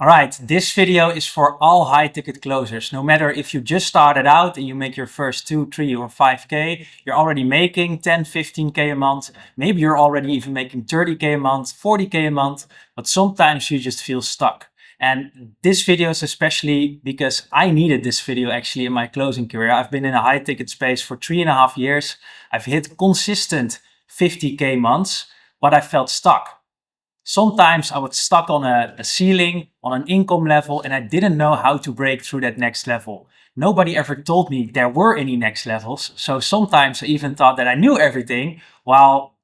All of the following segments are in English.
Alright, this video is for all high ticket closers. No matter if you just started out and you make your first 2, 3 or 5K, you're already making 10, 15K a month. Maybe you're already even making 30K a month, 40K a month, but sometimes you just feel stuck. And this video is especially because I needed this video actually in my closing career. I've been in a high ticket space for 3.5 years. I've hit consistent 50K months, but I felt stuck. Sometimes I was stuck on a ceiling, on an income level, and I didn't know how to break through that next level. Nobody ever told me there were any next levels, so sometimes I even thought that I knew everything, while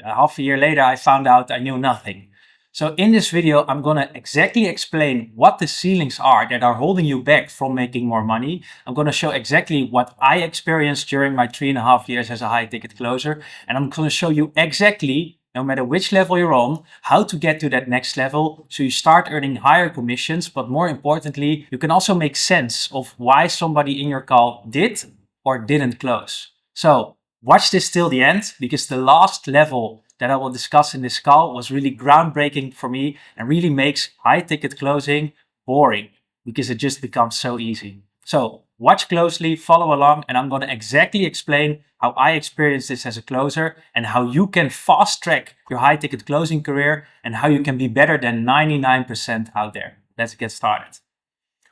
half a year later I found out I knew nothing. So in this video, I'm gonna exactly explain what the ceilings are that are holding you back from making more money. I'm gonna show exactly what I experienced during my 3.5 years as a high ticket closer, and I'm gonna show you exactly, no matter which level you're on, how to get to that next level so you start earning higher commissions, but more importantly, you can also make sense of why somebody in your call did or didn't close. So watch this till the end, because the last level that I will discuss in this call was really groundbreaking for me and really makes high ticket closing boring because it just becomes so easy. So watch closely, follow along, and I'm going to exactly explain how I experienced this as a closer and how you can fast track your high ticket closing career and how you can be better than 99% out there. Let's get started.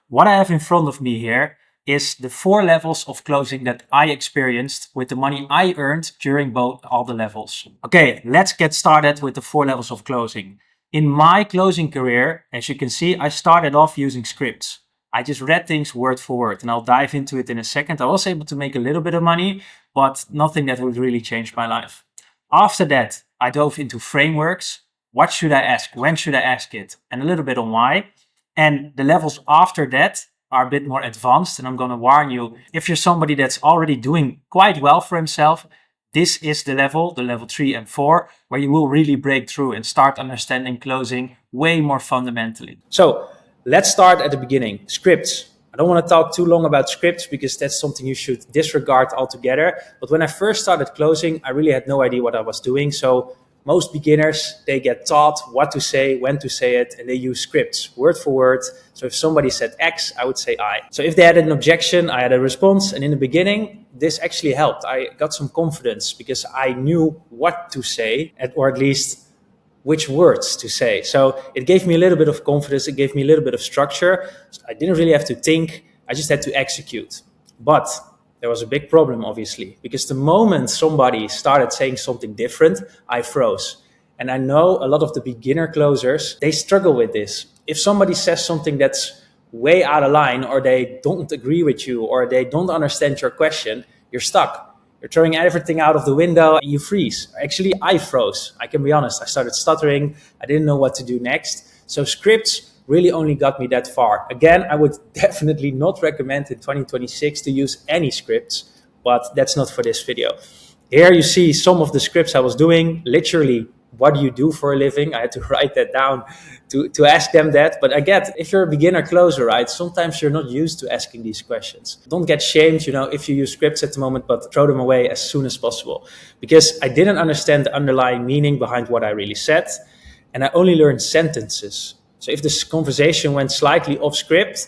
What I have in front of me here is the 4 levels of closing that I experienced with the money I earned during all the levels. Okay, let's get started with the 4 levels of closing. In my closing career, as you can see, I started off using scripts. I just read things word for word, and I'll dive into it in a second. I was able to make a little bit of money, but nothing that would really change my life. After that, I dove into frameworks. What should I ask? When should I ask it? And a little bit on why. And the levels after that are a bit more advanced, and I'm going to warn you, if you're somebody that's already doing quite well for himself, this is the level 3 and 4, where you will really break through and start understanding closing way more fundamentally. So let's start at the beginning. Scripts. I don't want to talk too long about scripts because that's something you should disregard altogether. But when I first started closing, I really had no idea what I was doing. So most beginners, they get taught what to say, when to say it, and they use scripts, word for word. So if somebody said X, I would say I. So if they had an objection, I had a response. And in the beginning, this actually helped. I got some confidence because I knew what to say, or at least which words to say. So it gave me a little bit of confidence. It gave me a little bit of structure. So I didn't really have to think. I just had to execute. But there was a big problem, obviously, because the moment somebody started saying something different, I froze. And I know a lot of the beginner closers, they struggle with this. If somebody says something that's way out of line, or they don't agree with you, or they don't understand your question, you're stuck. You're throwing everything out of the window and you freeze. Actually, I froze. I can be honest. I started stuttering. I didn't know what to do next. So scripts really only got me that far. Again, I would definitely not recommend in 2026 to use any scripts, but that's not for this video. Here you see some of the scripts I was doing, literally, what do you do for a living? I had to write that down to ask them that. But I get, if you're a beginner closer, right, sometimes you're not used to asking these questions. Don't get shamed, if you use scripts at the moment, but throw them away as soon as possible. Because I didn't understand the underlying meaning behind what I really said. And I only learned sentences. So if this conversation went slightly off script,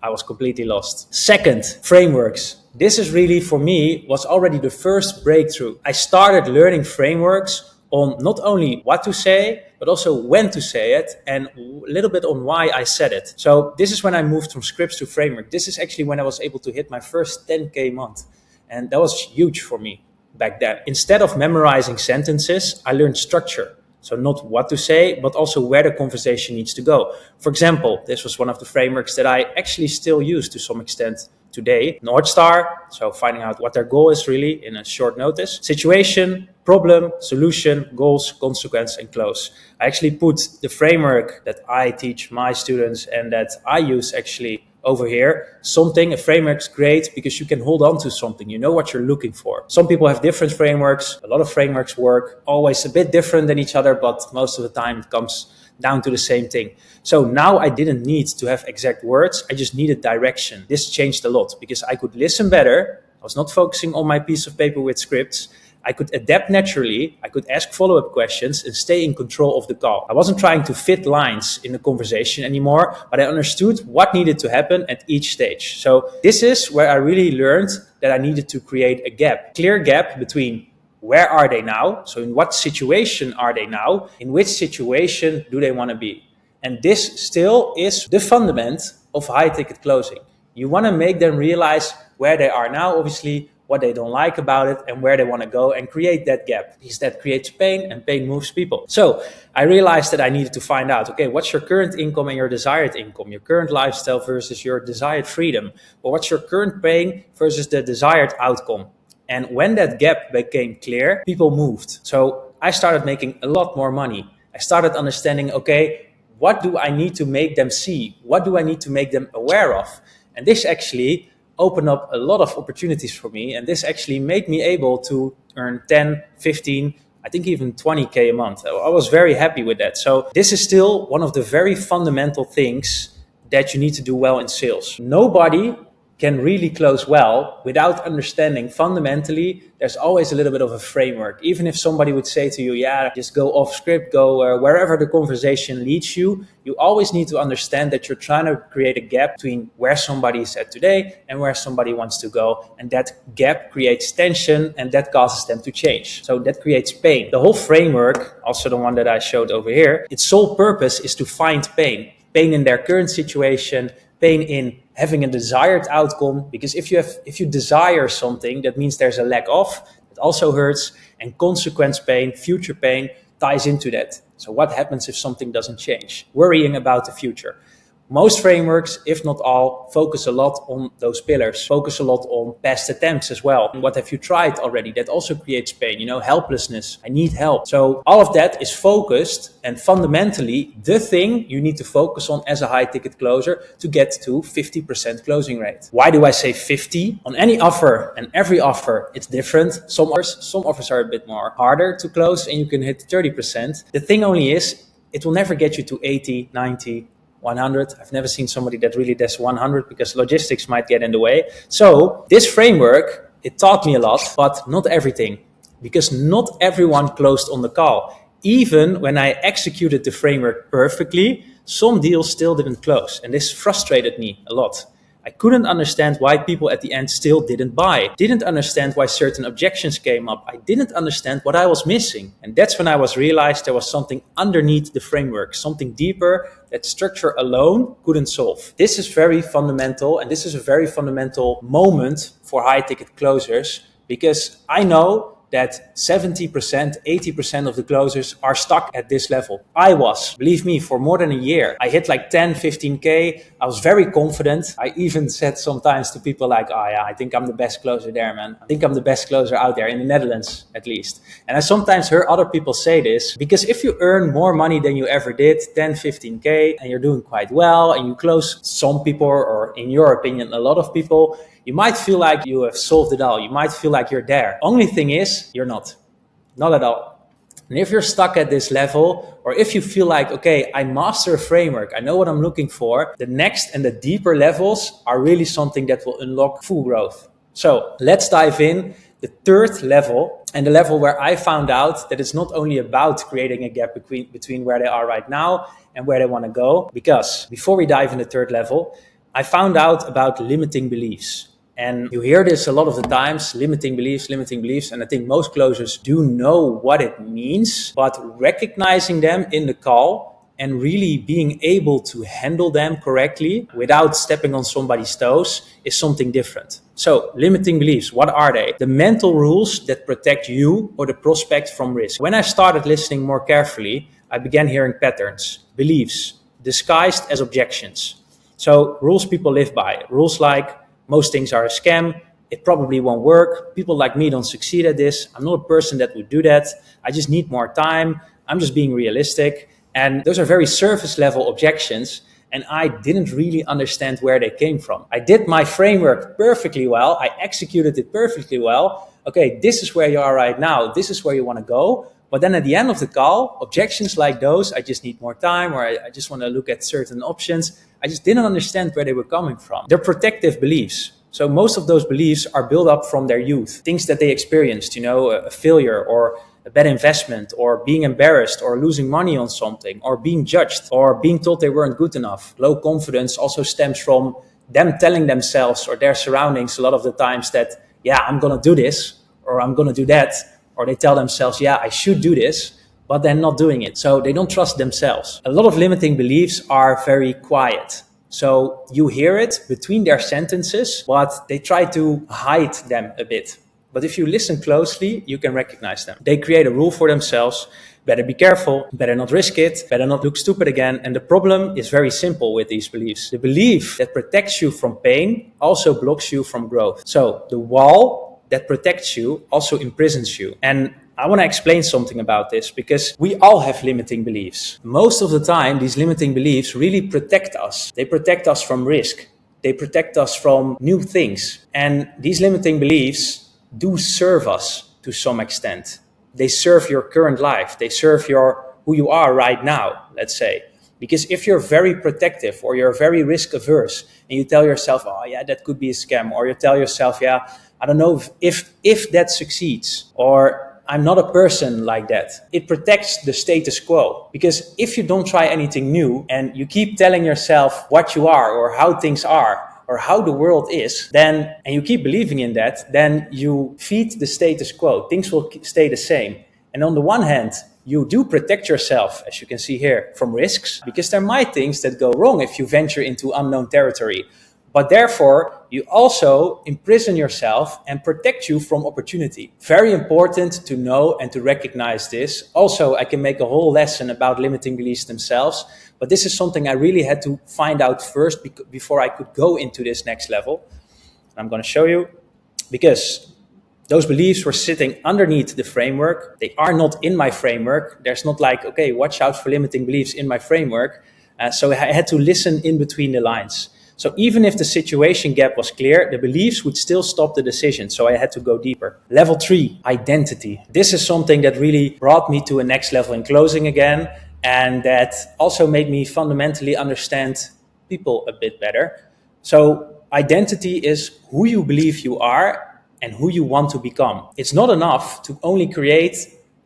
I was completely lost. Second, frameworks. This is really, for me, was already the first breakthrough. I started learning frameworks on not only what to say, but also when to say it, and a little bit on why I said it. So this is when I moved from scripts to framework. This is actually when I was able to hit my first 10K month. And that was huge for me back then. Instead of memorizing sentences, I learned structure. So not what to say, but also where the conversation needs to go. For example, this was one of the frameworks that I actually still use to some extent today. North Star, so finding out what their goal is really in a short notice. Situation, problem, solution, goals, consequence, and close. I actually put the framework that I teach my students and that I use actually over here. A framework's great because you can hold on to something. You know what you're looking for. Some people have different frameworks. A lot of frameworks work always a bit different than each other, but most of the time it comes down to the same thing. So now I didn't need to have exact words. I just needed direction. This changed a lot because I could listen better. I was not focusing on my piece of paper with scripts. I could adapt naturally, I could ask follow-up questions and stay in control of the call. I wasn't trying to fit lines in the conversation anymore, but I understood what needed to happen at each stage. So this is where I really learned that I needed to create a gap, clear gap between where are they now? So in what situation are they now? In which situation do they want to be? And this still is the fundament of high ticket closing. You want to make them realize where they are now, obviously, what they don't like about it, and where they want to go, and create that gap, because that creates pain, and pain moves people. So I realized that I needed to find out, okay, what's your current income and your desired income, your current lifestyle versus your desired freedom, or what's your current pain versus the desired outcome. And when that gap became clear, people moved. So I started making a lot more money. I started understanding, okay, what do I need to make them see? What do I need to make them aware of? And this actually opened up a lot of opportunities for me. And this actually made me able to earn 10, 15, I think even 20K a month. I was very happy with that. So this is still one of the very fundamental things that you need to do well in sales. Nobody can really close well without understanding fundamentally there's always a little bit of a framework. Even if somebody would say to you, yeah, just go off script, go wherever the conversation leads you, you always need to understand that you're trying to create a gap between where somebody is at today and where somebody wants to go. And that gap creates tension and that causes them to change. So that creates pain. The whole framework, also the one that I showed over here, its sole purpose is to find pain. Pain in their current situation, pain in having a desired outcome, because if you desire something, that means there's a lack of, it also hurts, and consequence pain, future pain ties into that. So what happens if something doesn't change? Worrying about the future. Most frameworks, if not all, focus a lot on those pillars, focus a lot on past attempts as well. And what have you tried already? That also creates pain, helplessness. I need help. So all of that is focused, and fundamentally the thing you need to focus on as a high ticket closer to get to 50% closing rate. Why do I say 50? On any offer, and every offer, it's different. Some offers are a bit more harder to close and you can hit 30%. The thing only is, it will never get you to 80, 90, 100. I've never seen somebody that really does 100 because logistics might get in the way. So this framework, it taught me a lot, but not everything, because not everyone closed on the call. Even when I executed the framework perfectly, some deals still didn't close. And this frustrated me a lot. I couldn't understand why people at the end still didn't buy. Didn't understand why certain objections came up. I didn't understand what I was missing. And that's when I realized there was something underneath the framework, something deeper that structure alone couldn't solve. This is very fundamental, and this is a very fundamental moment for high ticket closers, because I know that 70%, 80% of the closers are stuck at this level. I was, believe me, for more than a year. I hit like 10, 15K. I was very confident. I even said sometimes to people like, oh yeah, I think I'm the best closer there, man. I think I'm the best closer out there in the Netherlands, at least. And I sometimes heard other people say this, because if you earn more money than you ever did, 10, 15K, and you're doing quite well, and you close some people, or in your opinion, a lot of people, you might feel like you have solved it all. You might feel like you're there. Only thing is, you're not. Not at all. And if you're stuck at this level, or if you feel like, okay, I master a framework, I know what I'm looking for, the next and the deeper levels are really something that will unlock full growth. So let's dive in. The third level, and the level where I found out that it's not only about creating a gap between where they are right now and where they want to go. Because before we dive in the third level, I found out about limiting beliefs. And you hear this a lot of the times, limiting beliefs. And I think most closers do know what it means, but recognizing them in the call and really being able to handle them correctly without stepping on somebody's toes is something different. So limiting beliefs, what are they? The mental rules that protect you or the prospect from risk. When I started listening more carefully, I began hearing patterns, beliefs, disguised as objections. So rules people live by, rules like, most things are a scam, it probably won't work, people like me don't succeed at this, I'm not a person that would do that, I just need more time, I'm just being realistic. And those are very surface level objections, and I didn't really understand where they came from. I did my framework perfectly well, I executed it perfectly well. Okay, this is where you are right now, this is where you want to go. But then at the end of the call, objections like those, I just need more time, or I just want to look at certain options, I just didn't understand where they were coming from. They're protective beliefs. So most of those beliefs are built up from their youth, things that they experienced, a failure or a bad investment, or being embarrassed, or losing money on something, or being judged, or being told they weren't good enough. Low confidence also stems from them telling themselves or their surroundings a lot of the times that, yeah, I'm going to do this, or I'm going to do that, or they tell themselves, yeah, I should do this, but they're not doing it. So they don't trust themselves. A lot of limiting beliefs are very quiet. So you hear it between their sentences, but they try to hide them a bit. But if you listen closely, you can recognize them. They create a rule for themselves. Better be careful, better not risk it, better not look stupid again. And the problem is very simple with these beliefs. The belief that protects you from pain also blocks you from growth. So the wall that protects you also imprisons you. And I want to explain something about this, because we all have limiting beliefs. Most of the time, these limiting beliefs really protect us. They protect us from risk. They protect us from new things. And these limiting beliefs do serve us to some extent. They serve your current life. They serve who you are right now, let's say. Because if you're very protective, or you're very risk averse, and you tell yourself, oh yeah, that could be a scam, or you tell yourself, yeah, I don't know if that succeeds, or I'm not a person like that. It protects the status quo. Because if you don't try anything new, and you keep telling yourself what you are, or how things are, or how the world is, and you keep believing in that, then you feed the status quo. Things will stay the same. And on the one hand, you do protect yourself, as you can see here, from risks, because there might things that go wrong if you venture into unknown territory. But therefore, you also imprison yourself and protect you from opportunity. Very important to know and to recognize this. Also, I can make a whole lesson about limiting beliefs themselves, but this is something I really had to find out first before I could go into this next level. I'm going to show you, because those beliefs were sitting underneath the framework. They are not in my framework. There's not like, okay, watch out for limiting beliefs in my framework. So I had to listen in between the lines. So even if the situation gap was clear, the beliefs would still stop the decision. So I had to go deeper. Level 3, identity. This is something that really brought me to a next level in closing again. And that also made me fundamentally understand people a bit better. So identity is who you believe you are and who you want to become. It's not enough to only create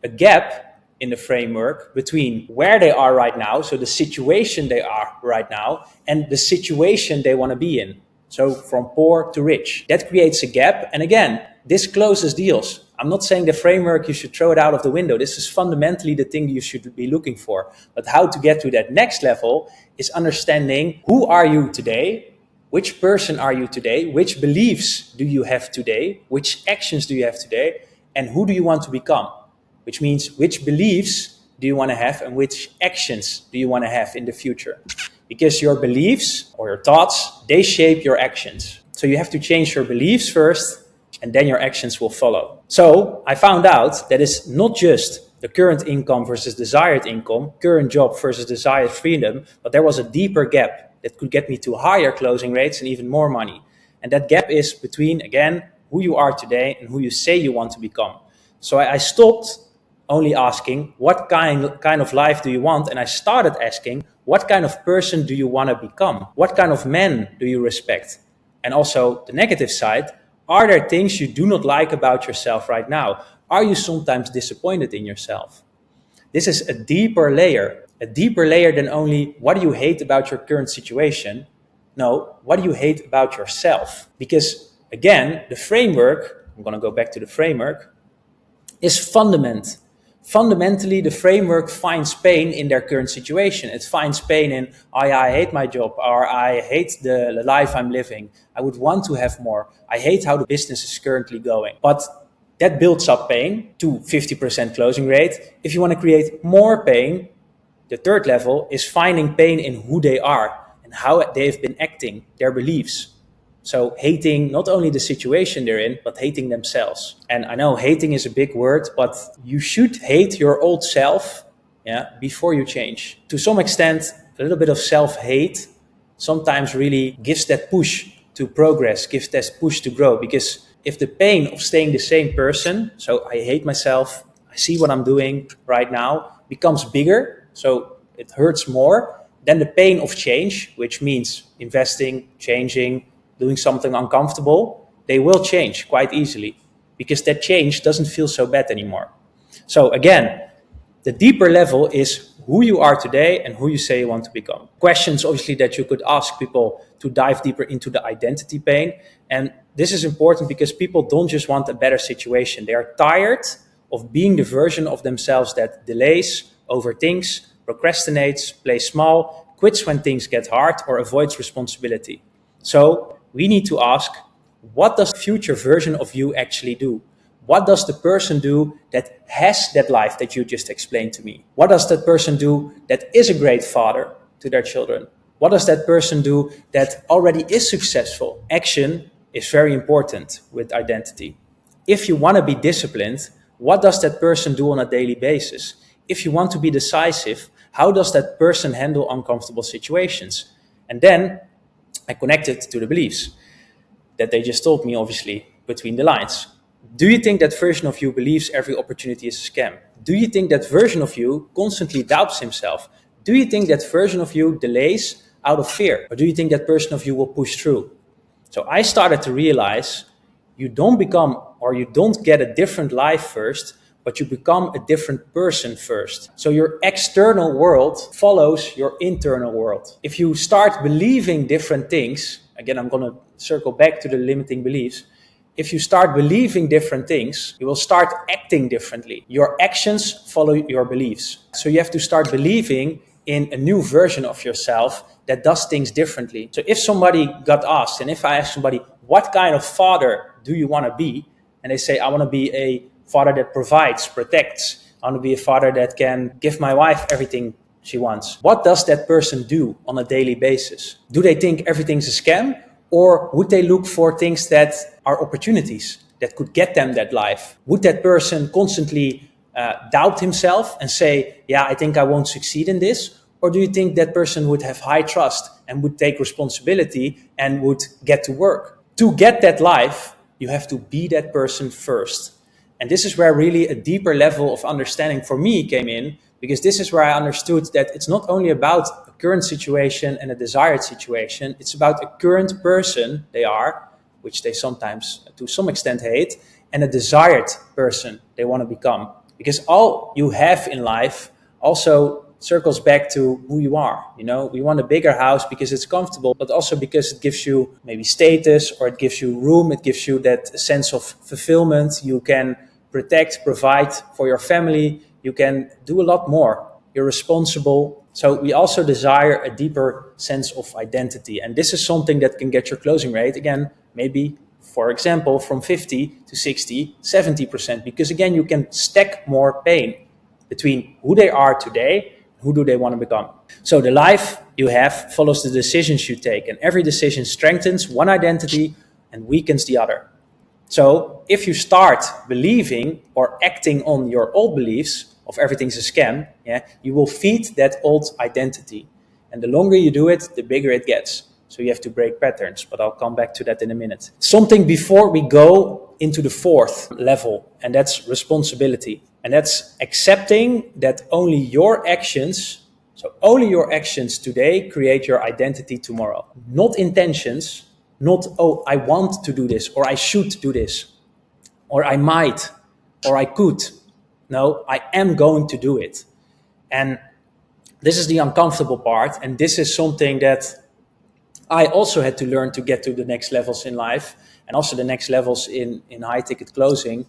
a gap in the framework between where they are right now, so the situation they are right now, and the situation they want to be in. So from poor to rich. That creates a gap. And again, this closes deals. I'm not saying the framework, you should throw it out of the window. This is fundamentally the thing you should be looking for. But how to get to that next level is understanding, who are you today? Which person are you today? Which beliefs do you have today? Which actions do you have today? And who do you want to become? Which means, which beliefs do you want to have and which actions do you want to have in the future? Because your beliefs or your thoughts, they shape your actions. So you have to change your beliefs first, and then your actions will follow. So I found out that it's not just the current income versus desired income, current job versus desired freedom, but there was a deeper gap that could get me to higher closing rates and even more money. And that gap is between, again, who you are today and who you say you want to become. So I stopped only asking, what kind of life do you want? And I started asking, what kind of person do you want to become? What kind of man do you respect? And also the negative side, are there things you do not like about yourself right now? Are you sometimes disappointed in yourself? This is a deeper layer than only what do you hate about your current situation? No, what do you hate about yourself? Because again, the framework, I'm going to go back to the framework, is fundamentally the framework finds pain in their current situation. It finds pain in, oh yeah, I hate my job, or I hate the life I'm living. I would want to have more. I hate how the business is currently going. But that builds up pain to 50% closing rate. If you want to create more pain, the third level is finding pain in who they are and how they've been acting, their beliefs. So hating not only the situation they're in, but hating themselves. And I know hating is a big word, but you should hate your old self, before you change. To some extent, a little bit of self-hate sometimes really gives that push to progress, gives that push to grow. Because if the pain of staying the same person, so I hate myself, I see what I'm doing right now, becomes bigger, so it hurts more, than the pain of change, which means investing, changing, doing something uncomfortable, they will change quite easily because that change doesn't feel so bad anymore. So again, the deeper level is who you are today and who you say you want to become. Questions, obviously, that you could ask people to dive deeper into the identity pain. And this is important because people don't just want a better situation. They are tired of being the version of themselves that delays, overthinks, procrastinates, plays small, quits when things get hard, or avoids responsibility. So we need to ask, what does the future version of you actually do? What does the person do that has that life that you just explained to me? What does that person do that is a great father to their children? What does that person do that already is successful? Action is very important with identity. If you want to be disciplined, what does that person do on a daily basis? If you want to be decisive, how does that person handle uncomfortable situations? And then I connected to the beliefs that they just told me, obviously, between the lines. Do you think that version of you believes every opportunity is a scam? Do you think that version of you constantly doubts himself? Do you think that version of you delays out of fear? Or do you think that person of you will push through? So I started to realize you don't become, or you don't get a different life first, but you become a different person first. So your external world follows your internal world. If you start believing different things, again, I'm going to circle back to the limiting beliefs. If you start believing different things, you will start acting differently. Your actions follow your beliefs. So you have to start believing in a new version of yourself that does things differently. So if somebody got asked, and if I ask somebody, what kind of father do you want to be? And they say, I want to be a father that provides, protects. I want to be a father that can give my wife everything she wants. What does that person do on a daily basis? Do they think everything's a scam? Or would they look for things that are opportunities that could get them that life? Would that person constantly doubt himself and say, yeah, I think I won't succeed in this? Or do you think that person would have high trust and would take responsibility and would get to work? To get that life, you have to be that person first. And this is where really a deeper level of understanding for me came in, because this is where I understood that it's not only about a current situation and a desired situation, it's about a current person they are, which they sometimes to some extent hate, and a desired person they want to become. Because all you have in life also circles back to who you are. You know, we want a bigger house because it's comfortable, but also because it gives you maybe status, or it gives you room, it gives you that sense of fulfillment. You can protect, provide for your family. You can do a lot more. You're responsible. So we also desire a deeper sense of identity. And this is something that can get your closing rate, again, maybe, for example, from 50 to 60, 70%. Because again, you can stack more pain between who they are today, who do they want to become. So the life you have follows the decisions you take. And every decision strengthens one identity and weakens the other. So if you start believing or acting on your old beliefs of everything's a scam, you will feed that old identity. And the longer you do it, the bigger it gets. So you have to break patterns, but I'll come back to that in a minute. Something before we go into the fourth level, and that's responsibility. And that's accepting that only your actions today create your identity tomorrow. Not intentions. Not, oh, I want to do this, or I should do this, or I might, or I could. No, I am going to do it. And this is the uncomfortable part. And this is something that I also had to learn to get to the next levels in life, and also the next levels in high ticket closing.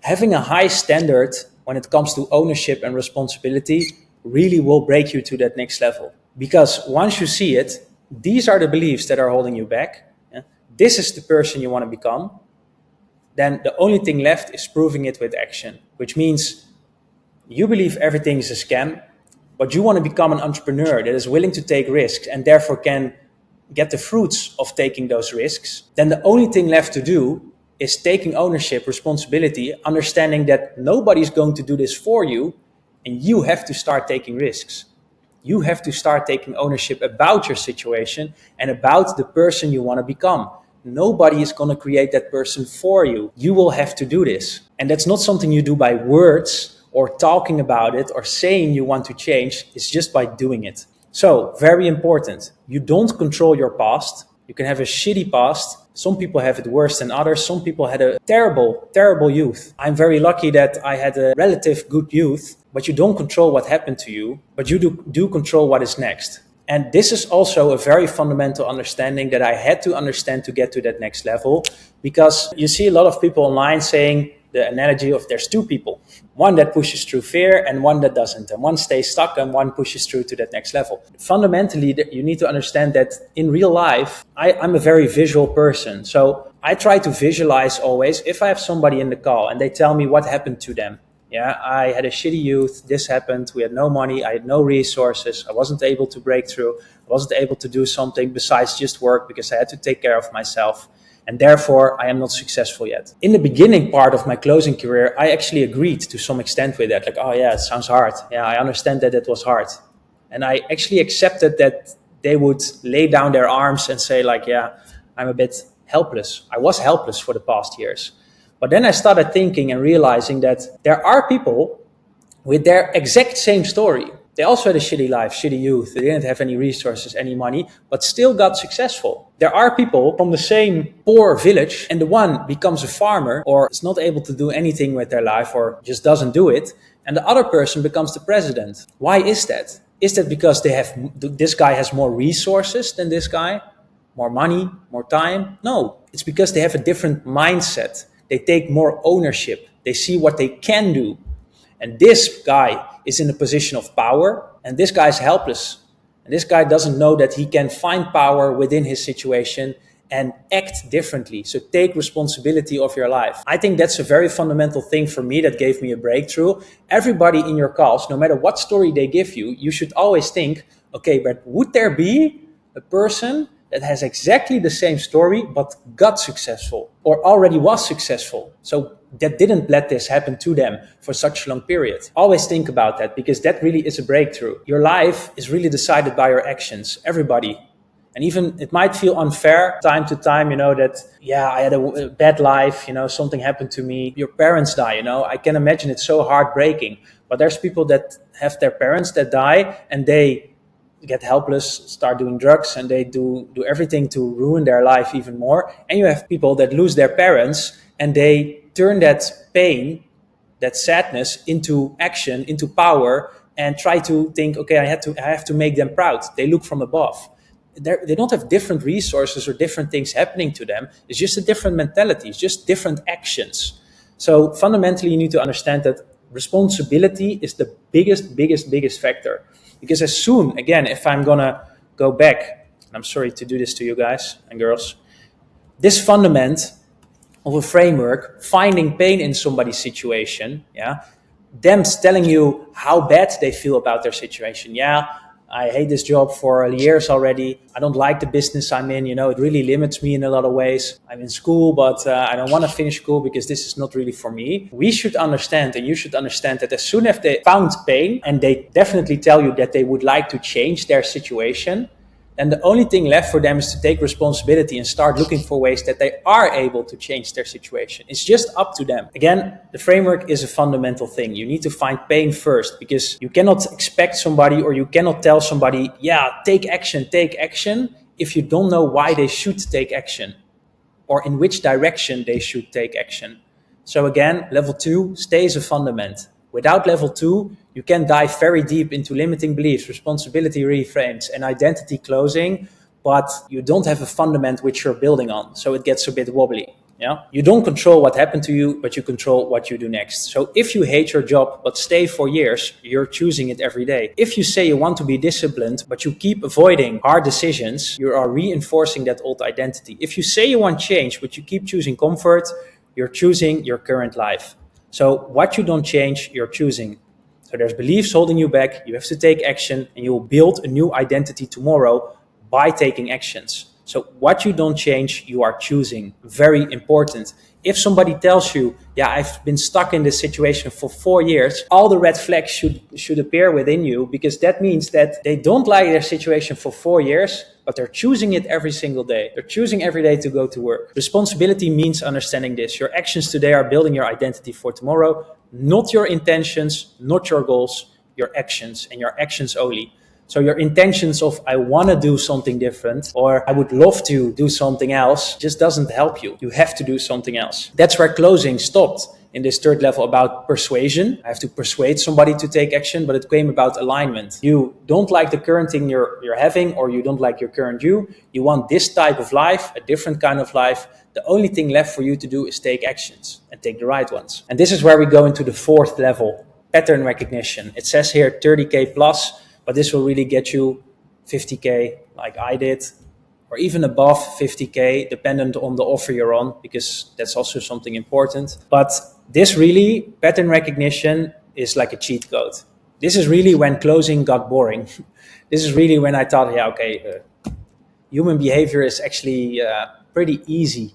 Having a high standard when it comes to ownership and responsibility really will break you to that next level. Because once you see it, these are the beliefs that are holding you back. This is the person you want to become. Then the only thing left is proving it with action, which means you believe everything is a scam, but you want to become an entrepreneur that is willing to take risks and therefore can get the fruits of taking those risks. Then the only thing left to do is taking ownership, responsibility, understanding that nobody's going to do this for you, and you have to start taking risks. You have to start taking ownership about your situation and about the person you want to become. Nobody is going to create that person for you. You will have to do this. And that's not something you do by words or talking about it or saying you want to change. It's just by doing it. So, very important. You don't control your past. You can have a shitty past. Some people have it worse than others. Some people had a terrible, terrible youth. I'm very lucky that I had a relative good youth, but you don't control what happened to you, but you do control what is next. And this is also a very fundamental understanding that I had to understand to get to that next level, because you see a lot of people online saying the analogy of there's two people, one that pushes through fear and one that doesn't, and one stays stuck and one pushes through to that next level. Fundamentally, you need to understand that in real life, I'm a very visual person. So I try to visualize always. If I have somebody in the call and they tell me what happened to them, yeah, I had a shitty youth, this happened, we had no money, I had no resources, I wasn't able to break through, I wasn't able to do something besides just work because I had to take care of myself. And therefore, I am not successful yet. In the beginning part of my closing career, I actually agreed to some extent with that. Like, oh yeah, it sounds hard. Yeah, I understand that it was hard. And I actually accepted that they would lay down their arms and say like, yeah, I'm a bit helpless. I was helpless for the past years. But then I started thinking and realizing that there are people with their exact same story. They also had a shitty life, shitty youth. They didn't have any resources, any money, but still got successful. There are people from the same poor village, and the one becomes a farmer or is not able to do anything with their life or just doesn't do it, and the other person becomes the president. Why is that? Is that because this guy has more resources than this guy? More money, more time? No, it's because they have a different mindset. They take more ownership. They see what they can do. And this guy is in a position of power, and this guy is helpless. And this guy doesn't know that he can find power within his situation and act differently. So take responsibility of your life. I think that's a very fundamental thing for me that gave me a breakthrough. Everybody in your calls, no matter what story they give you, you should always think, okay, but would there be a person that has exactly the same story but got successful or already was successful? So that didn't let this happen to them for such a long period. Always think about that, because that really is a breakthrough. Your life is really decided by your actions, everybody. And even it might feel unfair time to time, that, yeah, I had a bad life, something happened to me. Your parents die, I can imagine it's so heartbreaking. But there's people that have their parents that die and they get helpless, start doing drugs, and they do everything to ruin their life even more. And you have people that lose their parents and they turn that pain, that sadness into action, into power, and try to think, okay, I have to make them proud. They look from above. They don't have different resources or different things happening to them. It's just a different mentality. It's just different actions. So fundamentally, you need to understand that responsibility is the biggest factor. Because as soon, again, if I'm going to go back, and I'm sorry to do this to you guys and girls, this fundament of a framework, finding pain in somebody's situation, them telling you how bad they feel about their situation. Yeah, I hate this job for years already. I don't like the business I'm in. It really limits me in a lot of ways. I'm in school, but I don't want to finish school because this is not really for me. We should understand, and you should understand, that as soon as they found pain and they definitely tell you that they would like to change their situation, and the only thing left for them is to take responsibility and start looking for ways that they are able to change their situation. It's just up to them. Again, the framework is a fundamental thing. You need to find pain first, because you cannot expect somebody, or you cannot tell somebody, yeah, take action, if you don't know why they should take action or in which direction they should take action. So again, level 2 stays a fundament. Without level 2, you can dive very deep into limiting beliefs, responsibility reframes, and identity closing, but you don't have a fundament which you're building on. So it gets a bit wobbly. Yeah? You don't control what happened to you, but you control what you do next. So if you hate your job but stay for years, you're choosing it every day. If you say you want to be disciplined, but you keep avoiding hard decisions, you are reinforcing that old identity. If you say you want change, but you keep choosing comfort, you're choosing your current life. So what you don't change, you're choosing. So there's beliefs holding you back. You have to take action, and you will build a new identity tomorrow by taking actions. So what you don't change, you are choosing. Very important. If somebody tells you, yeah, I've been stuck in this situation for 4 years, all the red flags should appear within you, because that means that they don't like their situation for 4 years, but they're choosing it every single day. They're choosing every day to go to work. Responsibility means understanding this. Your actions today are building your identity for tomorrow, not your intentions, not your goals, your actions, and your actions only. So your intentions of I want to do something different or I would love to do something else just doesn't help you. You have to do something else. That's where closing stopped in this third level about persuasion. I have to persuade somebody to take action, but it came about alignment. You don't like the current thing you're having, or you don't like your current you. You want this type of life, a different kind of life. The only thing left for you to do is take actions and take the right ones. And this is where we go into the fourth level, pattern recognition. It says here 30K plus, but this will really get you 50K like I did, or even above 50K, dependent on the offer you're on, because that's also something important. But this really, pattern recognition is like a cheat code. This is really when closing got boring. This is really when I thought, yeah, okay, human behavior is actually pretty easy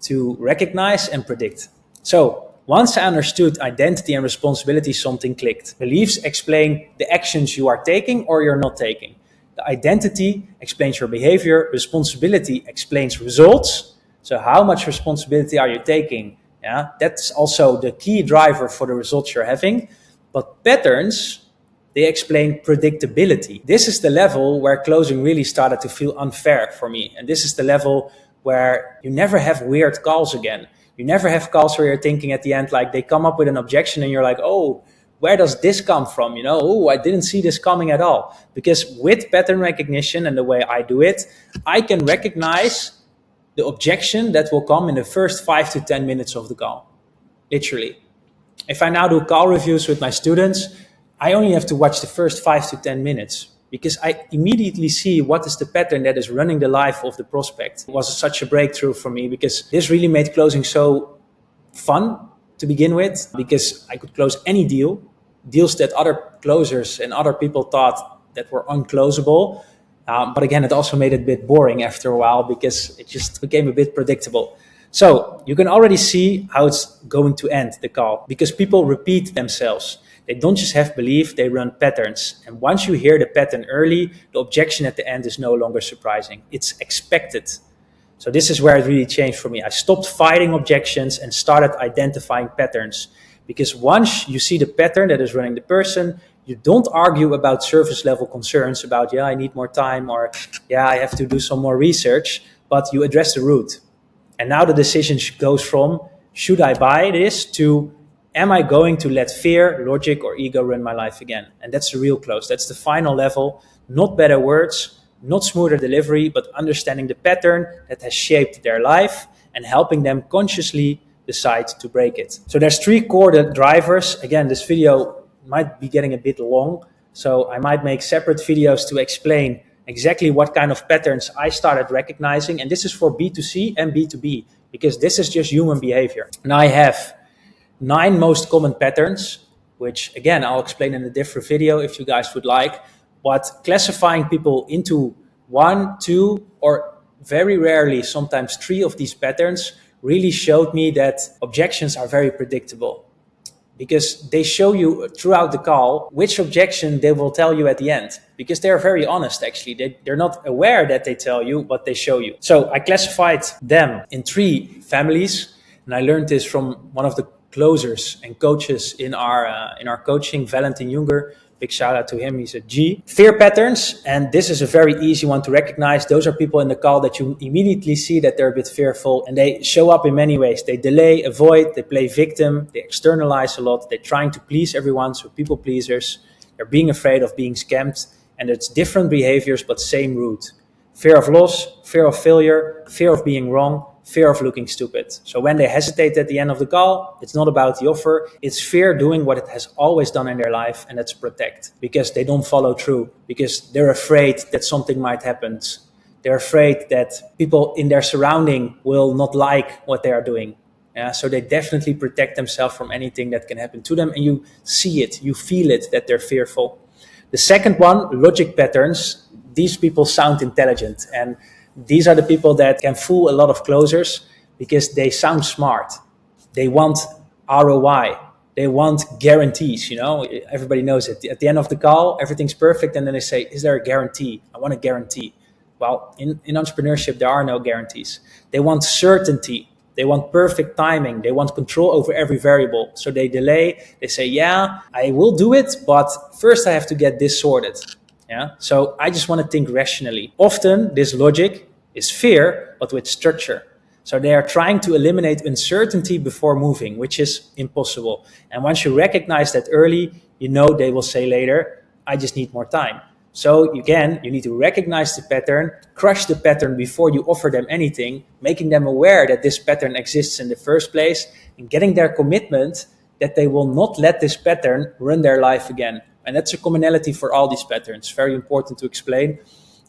to recognize and predict. So once I understood identity and responsibility, something clicked. Beliefs explain the actions you are taking or you're not taking. The identity explains your behavior. Responsibility explains results. So how much responsibility are you taking? Yeah, that's also the key driver for the results you're having. But patterns, they explain predictability. This is the level where closing really started to feel unfair for me. And this is the level where you never have weird calls again. You never have calls where you're thinking at the end, like they come up with an objection and you're like, oh, where does this come from? You know, oh, I didn't see this coming at all. Because with pattern recognition and the way I do it, I can recognize the objection that will come in the first 5 to 10 minutes of the call. Literally. If I now do call reviews with my students, I only have to watch the first 5 to 10 minutes because I immediately see what is the pattern that is running the life of the prospect. It was such a breakthrough for me because this really made closing so fun to begin with, because I could close any deals that other closers and other people thought that were unclosable. But again, it also made it a bit boring after a while because it just became a bit predictable. So you can already see how it's going to end the call because people repeat themselves. They don't just have belief, they run patterns. And once you hear the pattern early, the objection at the end is no longer surprising. It's expected. So this is where it really changed for me. I stopped fighting objections and started identifying patterns. Because once you see the pattern that is running the person, you don't argue about surface level concerns about, yeah, I need more time, or yeah, I have to do some more research, but you address the root. And now the decision goes from, should I buy this, to am I going to let fear, logic, or ego run my life again? And that's the real close. That's the final level. Not better words, not smoother delivery, but understanding the pattern that has shaped their life and helping them consciously decide to break it. So there's 3 core drivers. Again, this video might be getting a bit long, so I might make separate videos to explain exactly what kind of patterns I started recognizing. And this is for B2C and B2B, because this is just human behavior. And I have 9 most common patterns, which again, I'll explain in a different video if you guys would like. But classifying people into 1, 2, or very rarely, sometimes 3 of these patterns really showed me that objections are very predictable, because they show you throughout the call which objection they will tell you at the end, because they're very honest. Actually, they're not aware that they tell you, but they show you. So I classified them in 3 families, and I learned this from one of the closers and coaches in our coaching, Valentin Junger. Big shout out to him, he's a G. Fear patterns, and this is a very easy one to recognize. Those are people in the call that you immediately see that they're a bit fearful, and they show up in many ways. They delay, avoid, they play victim, they externalize a lot, they're trying to please everyone, so people pleasers. They're being afraid of being scammed, and it's different behaviors but same root. Fear of loss, fear of failure, fear of being wrong, fear of looking stupid. So when they hesitate at the end of the call, it's not about the offer. It's fear doing what it has always done in their life, and that's protect. Because they don't follow through. Because they're afraid that something might happen. They're afraid that people in their surrounding will not like what they are doing. Yeah, so they definitely protect themselves from anything that can happen to them. And you see it, you feel it, that they're fearful. The second one, logic patterns. These people sound intelligent, and these are the people that can fool a lot of closers because they sound smart. They want ROI. They want guarantees, you know. Everybody knows it. At the end of the call, everything's perfect, and then they say, is there a guarantee? I want a guarantee. Well, in entrepreneurship, there are no guarantees. They want certainty. They want perfect timing. They want control over every variable. So they delay. They say, yeah, I will do it, but first I have to get this sorted. Yeah. So I just want to think rationally. Often this logic is fear, but with structure. So they are trying to eliminate uncertainty before moving, which is impossible. And once you recognize that early, you know they will say later, I just need more time. So again, you need to recognize the pattern, crush the pattern before you offer them anything, making them aware that this pattern exists in the first place, and getting their commitment that they will not let this pattern run their life again. And that's a commonality for all these patterns. Very important to explain.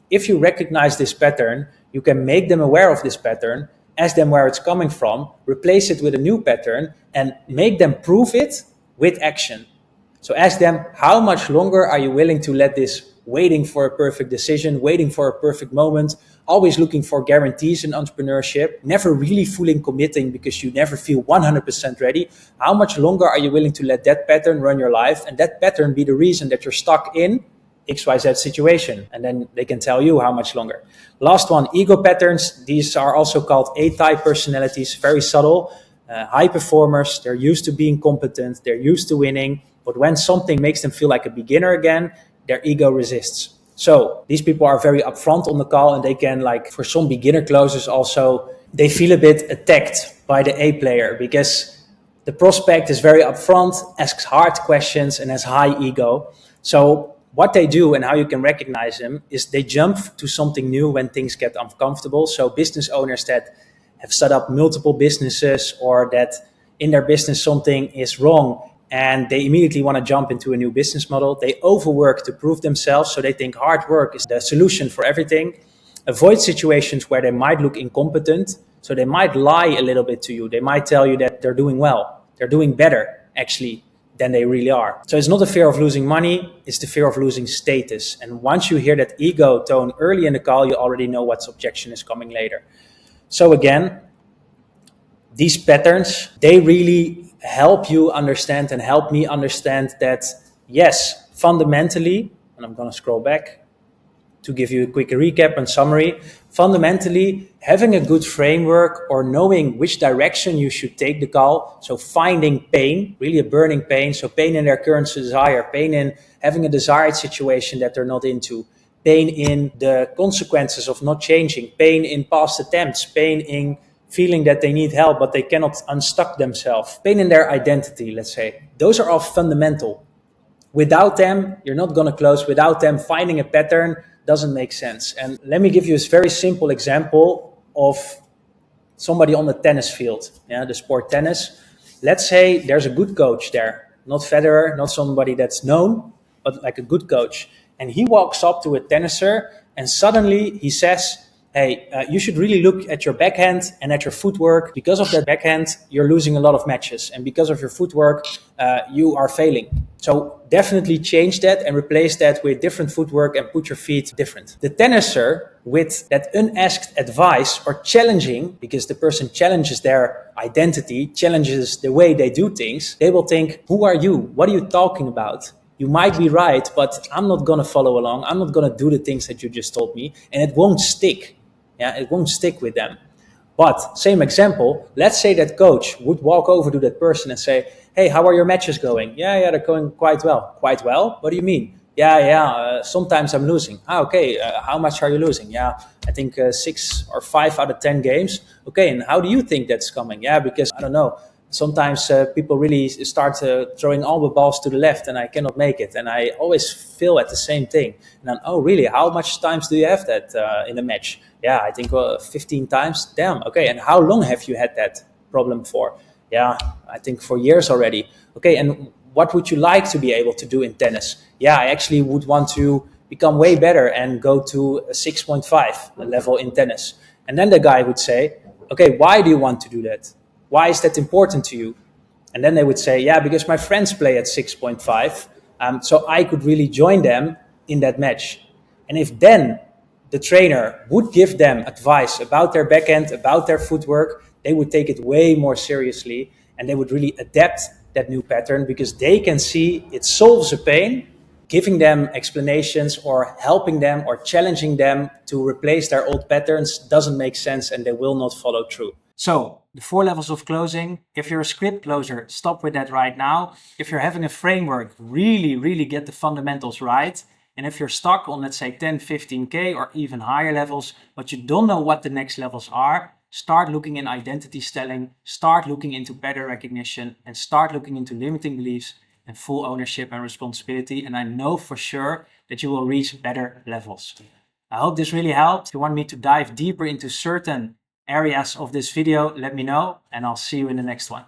If you recognize this pattern, you can make them aware of this pattern, ask them where it's coming from, replace it with a new pattern, and make them prove it with action. So ask them, how much longer are you willing to let this waiting for a perfect decision, waiting for a perfect moment, always looking for guarantees in entrepreneurship, never really fully committing because you never feel 100% ready. How much longer are you willing to let that pattern run your life and that pattern be the reason that you're stuck in XYZ situation? And then they can tell you how much longer. Last one, ego patterns. These are also called A-type personalities, very subtle. High performers, they're used to being competent, they're used to winning, but when something makes them feel like a beginner again, their ego resists. So these people are very upfront on the call, and they can, like, for some beginner closers also, they feel a bit attacked by the A player because the prospect is very upfront, asks hard questions, and has high ego. So what they do and how you can recognize them is they jump to something new when things get uncomfortable. So business owners that have set up multiple businesses, or that in their business something is wrong and they immediately want to jump into a new business model. They overwork to prove themselves, so they think hard work is the solution for everything. Avoid situations where they might look incompetent, so they might lie a little bit to you. They might tell you that they're doing well, they're doing better actually than they really are. So it's not the fear of losing money, it's the fear of losing status. And once you hear that ego tone early in the call, you already know what objection is coming later. So again, these patterns, they really help you understand and help me understand that, yes, fundamentally, and I'm going to scroll back to give you a quick recap and summary. Fundamentally, having a good framework or knowing which direction you should take the call, so finding pain, really a burning pain, so pain in their current desire, pain in having a desired situation that they're not into, pain in the consequences of not changing, pain in past attempts, pain in feeling that they need help but they cannot unstuck themselves, pain in their identity, let's say. Those are all fundamental. Without them, you're not going to close. Without them, finding a pattern doesn't make sense. And let me give you a very simple example of somebody on the tennis field, the sport tennis. Let's say there's a good coach there, not Federer, not somebody that's known, but like a good coach. And he walks up to a tenniser and suddenly he says, hey, you should really look at your backhand and at your footwork. Because of that backhand, you're losing a lot of matches. And because of your footwork, you are failing. So definitely change that and replace that with different footwork and put your feet different. The tenniser, with that unasked advice or challenging, because the person challenges their identity, challenges the way they do things, they will think, who are you? What are you talking about? You might be right, but I'm not going to follow along. I'm not going to do the things that you just told me, and it won't stick. It won't stick with them. But same example, let's say that coach would walk over to that person and say, hey, how are your matches going? Yeah, they're going quite well. Quite well? What do you mean? Sometimes I'm losing. Okay, how much are you losing? Yeah, I think 6 or 5 out of 10 games. Okay, and how do you think that's coming? Yeah, because I don't know. Sometimes people really start throwing all the balls to the left and I cannot make it. And I always fail at the same thing. And then, oh, really? How much times do you have that in a match? Yeah, I think 15 times. Damn. Okay, and how long have you had that problem for? Yeah, I think for years already. Okay, and what would you like to be able to do in tennis? Yeah, I actually would want to become way better and go to a 6.5 level in tennis. And then the guy would say, okay, why do you want to do that? Why is that important to you? And then they would say, yeah, because my friends play at 6.5, so I could really join them in that match. And if then the trainer would give them advice about their backhand, about their footwork, they would take it way more seriously and they would really adapt that new pattern because they can see it solves a pain. Giving them explanations or helping them or challenging them to replace their old patterns doesn't make sense and they will not follow through. So, the 4 levels of closing. If you're a script closer, stop with that right now. If you're having a framework, really get the fundamentals right. And if you're stuck on, let's say, 10, 15K or even higher levels, but you don't know what the next levels are, start looking in identity styling, start looking into pattern recognition, and start looking into limiting beliefs and full ownership and responsibility. And I know for sure that you will reach better levels. I hope this really helped. If you want me to dive deeper into certain areas of this video, let me know, and I'll see you in the next one.